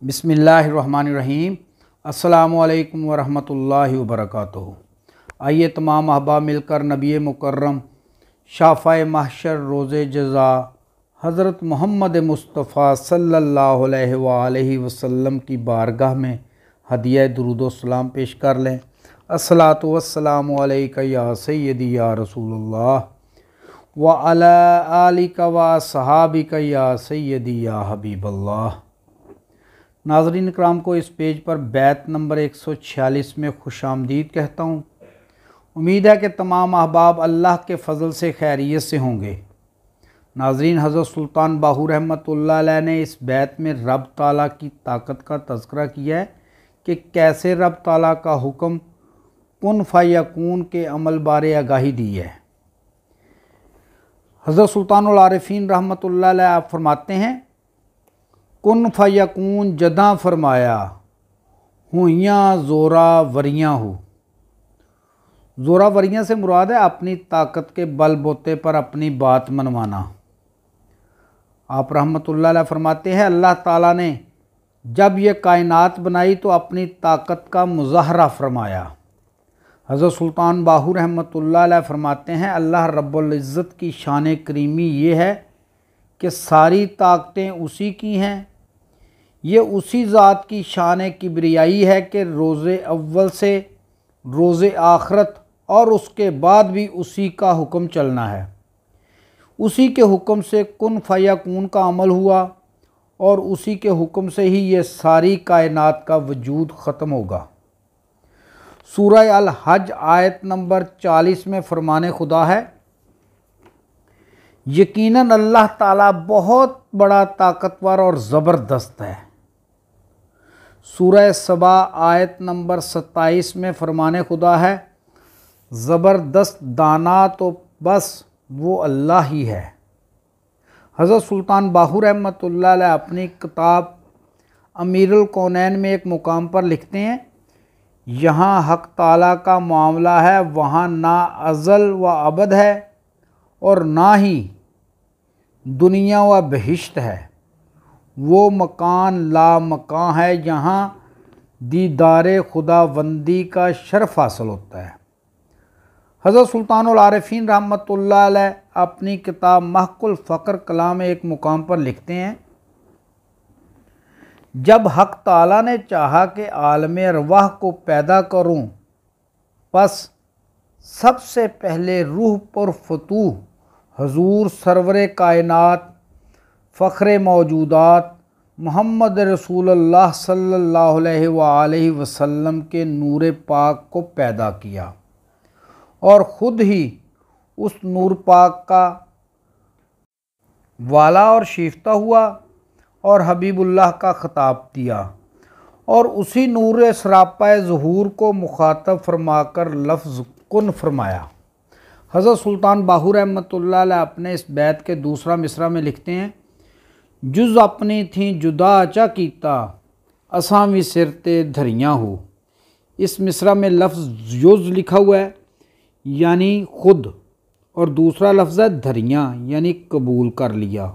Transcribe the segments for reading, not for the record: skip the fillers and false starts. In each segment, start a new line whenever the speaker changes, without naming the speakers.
बिस्मिल्लाहिर्रहमानिर्रहीम। अस्सलामुअलैकुम वरहमतुल्लाहि वबरकातुहू। आइए तमाम अहबाब मिलकर नबी मुकर्रम शाफ़ाए महशर रोज़े जज़ा हज़रत मोहम्मद मुस्तफ़ा सल्लल्लाहु अलैहि वसल्लम की बारगाह में हदिया दुरूद व सलाम पेश कर लें। अस्सलातु वस्सलामु अलैका या सय्यदी या रसूलुल्लाह व अला आलिका व सहाबिका या सय्यदी या हबीबल्लाह। नाज़रीन इकराम को इस पेज पर बैत नंबर 146 में खुशामदीद कहता हूँ। उम्मीद है कि तमाम अहबाब अल्लाह के फ़ज़ल से खैरियत से होंगे। नाज़रीन, हज़रत सुल्तान बाहू रहमतुल्लाह अलैह ने इस बैत में रब ताला की ताकत का तज़किरा किया है कि कैसे रब ताला का हुक्म कुन फ़यकून के अमल बारे आगाही दी है। हज़रत सुल्तानुल आरिफ़ीन रहमतुल्लाह अलैह आप फरमाते हैं, कुन फ़यकून जदा फरमाया हुइयाँ ज़ोरा वरियाँ हो। ज़ोरा वरियाँ से मुराद है अपनी ताकत के बल बोते पर अपनी बात मनवाना। आप रहमतुल्लाह अलैह फरमाते हैं, अल्लाह ताला ने जब ये कायनात बनाई तो अपनी ताकत का मुज़ाहरा फरमाया। हज़रत सुल्तान बाहू रहमतुल्लाह अलैह फरमाते हैं, अल्लाह रब्बुल इज़्ज़त की शान करीमी ये है कि सारी ताकतें उसी की हैं। ये उसी ज़ात की शान किबरियाई है कि रोज़े अव्वल से रोज़े आखरत और उसके बाद भी उसी का हुक्म चलना है। उसी के हुक्म से कुन फ़यकून का अमल हुआ और उसी के हुक्म से ही ये सारी कायनात का वजूद ख़त्म होगा। सूरह अल हज आयत नंबर 40 में फरमाने खुदा है, यकीनन अल्लाह ताला बहुत बड़ा ताकतवर और ज़बरदस्त है। सूरह सबा आयत नंबर 27 में फरमाने खुदा है, ज़बरदस्त दाना तो बस वो अल्लाह ही है। हज़रत सुल्तान बाहू रहमतुल्लाह अलैह अपनी किताब अमीरुल कौनैन में एक मुकाम पर लिखते हैं, यहाँ हक़ ताला का मामला है, वहाँ ना अज़ल व अबद है और ना ही दुनिया व बहिश्त है। वो मकान ला मकान है जहाँ दीदारे खुदावंदी का शर्फ हासिल होता है। हज़रत सुल्तानुल आरिफ़ीन रहमतुल्लाह अलैह अपनी किताब महकुल फ़क्र कलाम में एक मुकाम पर लिखते हैं, जब हक़ ताला ने चाहा कि आलम अरवाह को पैदा करूं, बस सबसे पहले रूह पर फतूह हजूर सरवर कायनात फ़ख्र मौजूदात मोहम्मद रसूलुल्लाह सल्लल्लाहु अलैहि वसल्लम के नूर पाक को पैदा किया और ख़ुद ही उस नूर पाक का वाला और शिफ्ता हुआ और हबीबुल्लाह का ख़िताब दिया और उसी नूर सरापा ज़हूर को मुखातब फरमाकर लफ्ज़ कुन फरमाया। हज़रत सुल्तान बाहू रहमतुल्लाह अलैह अपने इस बैत के दूसरा मिसरा में लिखते हैं, जुज़ अपनी थी जुदा चा कीता असां भी सिर ते धरियाँ हो। इस मिसरा में लफ्ज़ युज़ लिखा हुआ है यानी ख़ुद, और दूसरा लफ्ज़ है धरियाँ यानी कबूल कर लिया।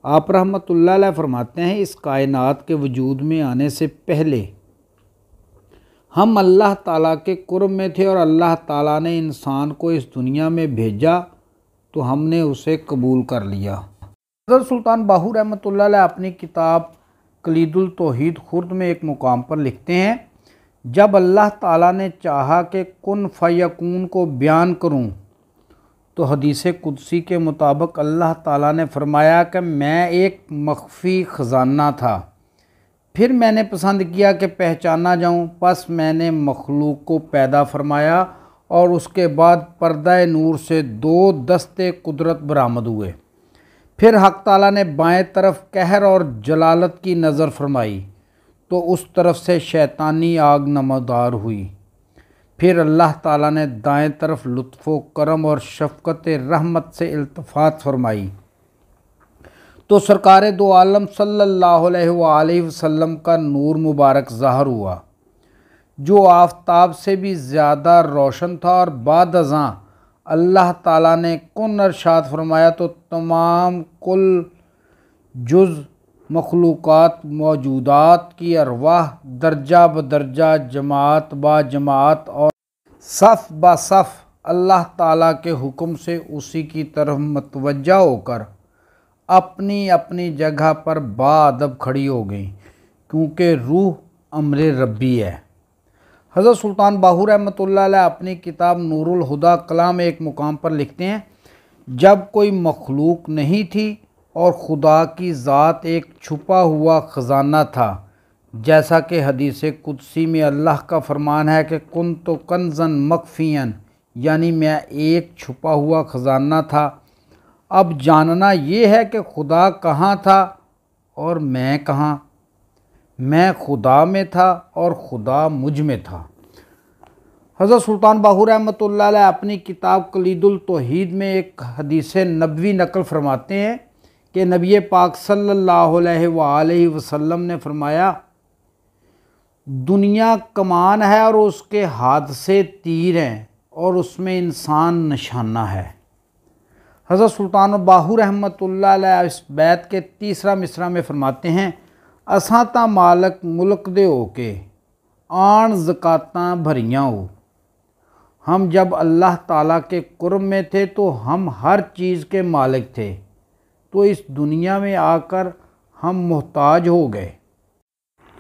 आप रहमतुल्लाह अलैह फरमाते हैं, इस कायनात के वजूद में आने से पहले हम अल्लाह ताला के कुर्ब में थे और अल्लाह ताला ने इंसान को इस दुनिया में भेजा तो हमने उसे कबूल कर लिया। हज़रत सुल्तान बाहू रहमतुल्लाह अलैह अपनी किताब कलीदुल तौहीद खुर्द में एक मुकाम पर लिखते हैं, जब अल्लाह ताला ने चाहा कि कुन फ़यकून को बयान करूं तो हदीस कुदसी के मुताबिक अल्लाह ताला ने फरमाया कि मैं एक मख्फी ख़जाना था, फिर मैंने पसंद किया कि पहचाना जाऊं, बस मैंने मखलूक को पैदा फरमाया और उसके बाद पर्दा नूर से दो दस्ते कुदरत बरामद हुए। फिर हक़ ताला ने बाएं तरफ कहर और जलालत की नज़र फरमाई तो उस तरफ से शैतानी आग नमदार हुई। फिर अल्लाह ताला ने दाएं तरफ लुत्फ़ो करम और शफ़क़त रहमत से इल्तिफ़ात फरमाई तो सरकार दो आलम सल्लल्लाहु अलैहि वसल्लम का नूर मुबारक ज़ाहिर हुआ, जो आफ़ताब से भी ज़्यादा रोशन था। और बाद अज़ां अल्लाह ताला ने कुन अरशाद फरमाया तो तमाम कुल जुज़ मखलूक़ात मौजूदात की अरवाह दर्जा बदर्जा, जमात बा जमात और सफ़ ब सफ़ अल्लाह ताला के हुक्म से उसी की तरफ मतवज्जा होकर अपनी अपनी जगह पर बाअदब खड़ी हो गई, क्योंकि रूह अमरे रब्बी है। हज़रत सुल्तान बाहू रहमतुल्लाह अलैह अपनी किताब नूरुल हुदा कलाम एक मुकाम पर लिखते हैं, जब कोई मखलूक नहीं थी और खुदा की ज़ात एक छुपा हुआ ख़जाना था, जैसा कि हदीस कुदसी में अल्लाह का फरमान है कि कुन तो कंजन मखफ़ियन, यानी मैं एक छुपा हुआ ख़जाना था। अब जानना ये है कि खुदा कहाँ था और मैं कहाँ। मैं खुदा में था और खुदा मुझ में था। हज़रत सुल्तान बाहू रहमतुल्लाह अलैह अपनी किताब कलीदुल तौहीद में एक हदीस नबवी नकल फरमाते हैं कि नबी पाक सल्लल्लाहु अलैहि वसल्लम ने फरमाया, दुनिया कमान है और उसके हाथ से तीर हैं और उसमें इंसान निशाना है। हज़रत सुल्तान बाहू रहमतुल्लाह अलैह इस बैत के तीसरा मिसरा में फरमाते हैं, असां तां मालक मुल्क दे होके आन ज़कातां भरियां हो। हम जब अल्लाह ताला के कुर्ब में थे तो हम हर चीज़ के मालिक थे, तो इस दुनिया में आकर हम मोहताज हो गए।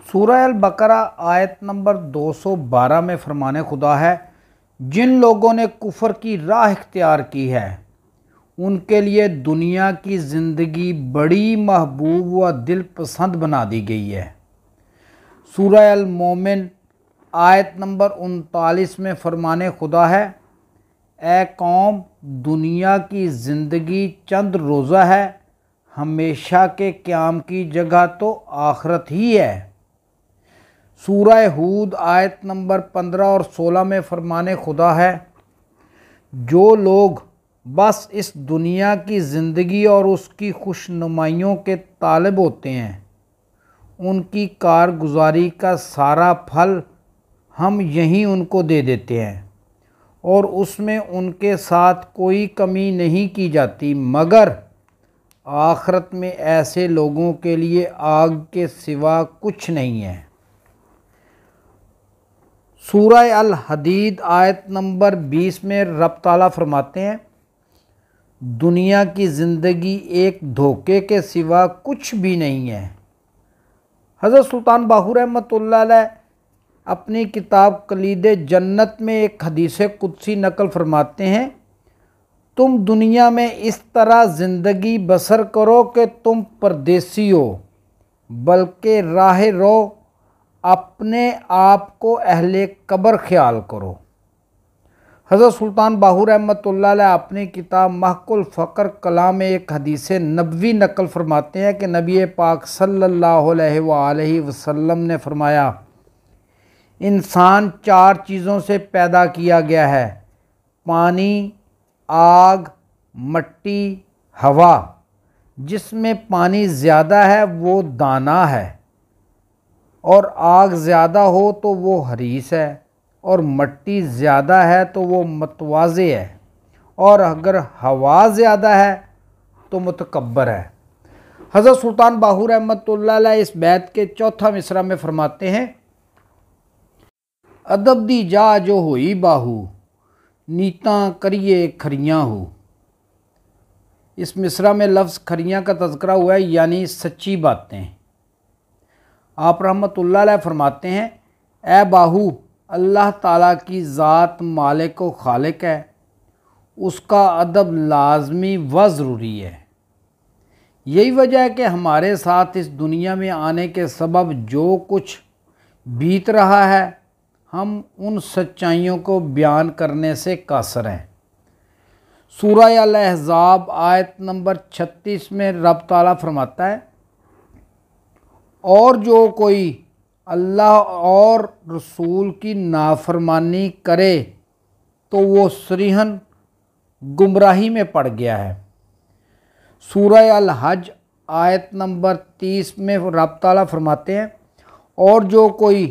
सूरह अल बकरा आयत नंबर 212 में फरमाने खुदा है, जिन लोगों ने कुफ्र की राह इख्तियार की है उनके लिए दुनिया की ज़िंदगी बड़ी महबूब व दिल पसंद बना दी गई है। सूरह अल मोमिन आयत नंबर 39 में फरमाने खुदा है, ए कौम, दुनिया की ज़िंदगी चंद रोज़ा है, हमेशा के क़याम की जगह तो आखरत ही है। सूरह हूद आयत नंबर 15 और 16 में फरमाने खुदा है, जो लोग बस इस दुनिया की ज़िंदगी और उसकी खुशनुमाइयों के तालिब होते हैं, उनकी कारगुजारी का सारा फल हम यहीं उनको दे देते हैं और उसमें उनके साथ कोई कमी नहीं की जाती, मगर आखिरत में ऐसे लोगों के लिए आग के सिवा कुछ नहीं है। सूरह अल हदीद आयत नंबर 20 में रब ताला फरमाते हैं, दुनिया की ज़िंदगी एक धोखे के सिवा कुछ भी नहीं है। हज़रत सुल्तान बाहू रहमतुल्लाह अलैह अपनी किताब कलीद जन्नत में एक हदीस कुदसी नकल फरमाते हैं, तुम दुनिया में इस तरह ज़िंदगी बसर करो कि तुम परदेसी हो, बल्कि राह रो, अपने आप को अहले कब्र ख्याल करो। हज़रत सुल्तान बाहू रहमतुल्लाह अलैह अपनी किताब महकुल फ़क्र कलाम में एक हदीस नबवी नकल फरमाते हैं कि नबी पाक सल्लल्लाहु अलैहि वसल्लम ने फरमाया, इंसान 4 चीज़ों से पैदा किया गया है, पानी, आग, मट्टी, हवा। जिसमें पानी ज़्यादा है वो दाना है, और आग ज़्यादा हो तो वो हरीस है, और मट्टी ज़्यादा है तो वो मतवाज़े है, और अगर हवा ज़्यादा है तो मुतकब्बर है। हज़रत सुल्तान बाहू रहमतुल्लाह अलैह इस बैत के चौथा मिसरा में फरमाते हैं, अदब दी जा जो होई बाहू, नीतां करिए खरियां हो। इस मिसरा में लफ्ज़ खरियां का तज़किरा हुआ है, यानी सच्ची बातें। आप रहमतुल्लाह अलैह फरमाते हैं, ए बाहू, अल्लाह ताला की ज़ात मालिक व खालिक है, उसका अदब लाजमी व ज़रूरी है। यही वजह है कि हमारे साथ इस दुनिया में आने के सबब जो कुछ बीत रहा है, हम उन सच्चाइयों को बयान करने से कासर हैं। सूरह अल अहज़ाब आयत नंबर 36 में रब ताला फरमाता है, और जो कोई अल्लाह और रसूल की नाफरमानी करे तो वो सरीहन गुमराही में पड़ गया है। सूरह अल हज आयत नंबर 30 में रब ताला फरमाते हैं, और जो कोई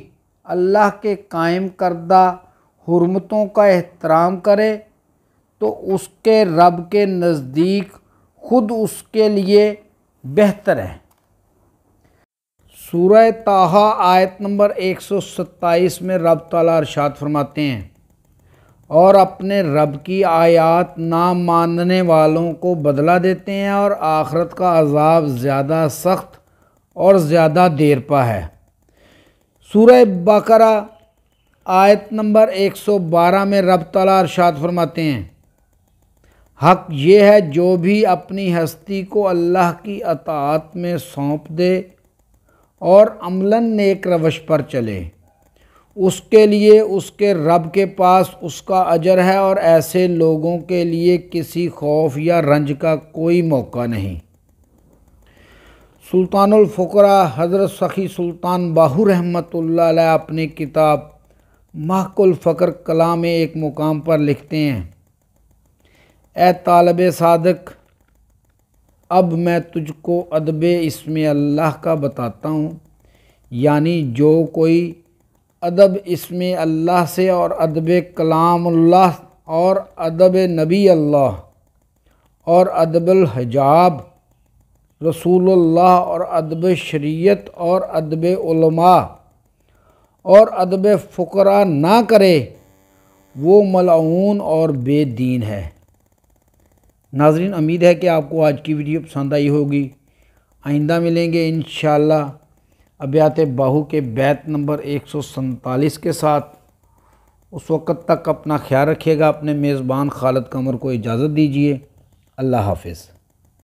अल्लाह के कायम करदा हुर्मतों का एहतराम करे तो उसके रब के नज़दीक खुद उसके लिए बेहतर है। सूरह ताहा आयत नंबर 127 में रब ताला इरशाद फरमाते हैं, और अपने रब की आयात ना मानने वालों को बदला देते हैं और आखिरत का अजाब ज़्यादा सख्त और ज़्यादा देरपा है। सूरह बकरा आयत नंबर 112 में रब ताला इरशाद फरमाते हैं, हक ये है जो भी अपनी हस्ती को अल्लाह की अताअत में सौंप दे और अमलन नेक रवश पर चले, उसके लिए उसके रब के पास उसका अजर है और ऐसे लोगों के लिए किसी खौफ या रंज का कोई मौका नहीं। सुल्तानुल फ़ुक़रा हज़रत सखी सुल्तान बाहू रहमतुल्लाह अलैह अपनी किताब महकुल फ़क्र कलाम में एक मुकाम पर लिखते हैं, ए तालिब सादिक, अब मैं तुझको अदब इस्म अल्लाह का बताता हूँ, यानी जो कोई अदब इस्म अल्लाह से और अदब कलामुल्लाह और अदब नबी अल्लाह और अदबुल हिजाब रसूलुल्लाह और अदब शरीयत और अदब उलमा और अदब फ़ुक़रा ना करे, वो मलऊन और बेदीन है। नाज़रीन, उम्मीद है कि आपको आज की वीडियो पसंद आई होगी। आइंदा मिलेंगे इंशाअल्लाह अबियात बाहू के बैत नंबर 147 के साथ। उस वक़्त तक अपना ख्याल रखिएगा। अपने मेज़बान खालिद कमर को इजाज़त दीजिए। अल्लाह हाफ़िज़।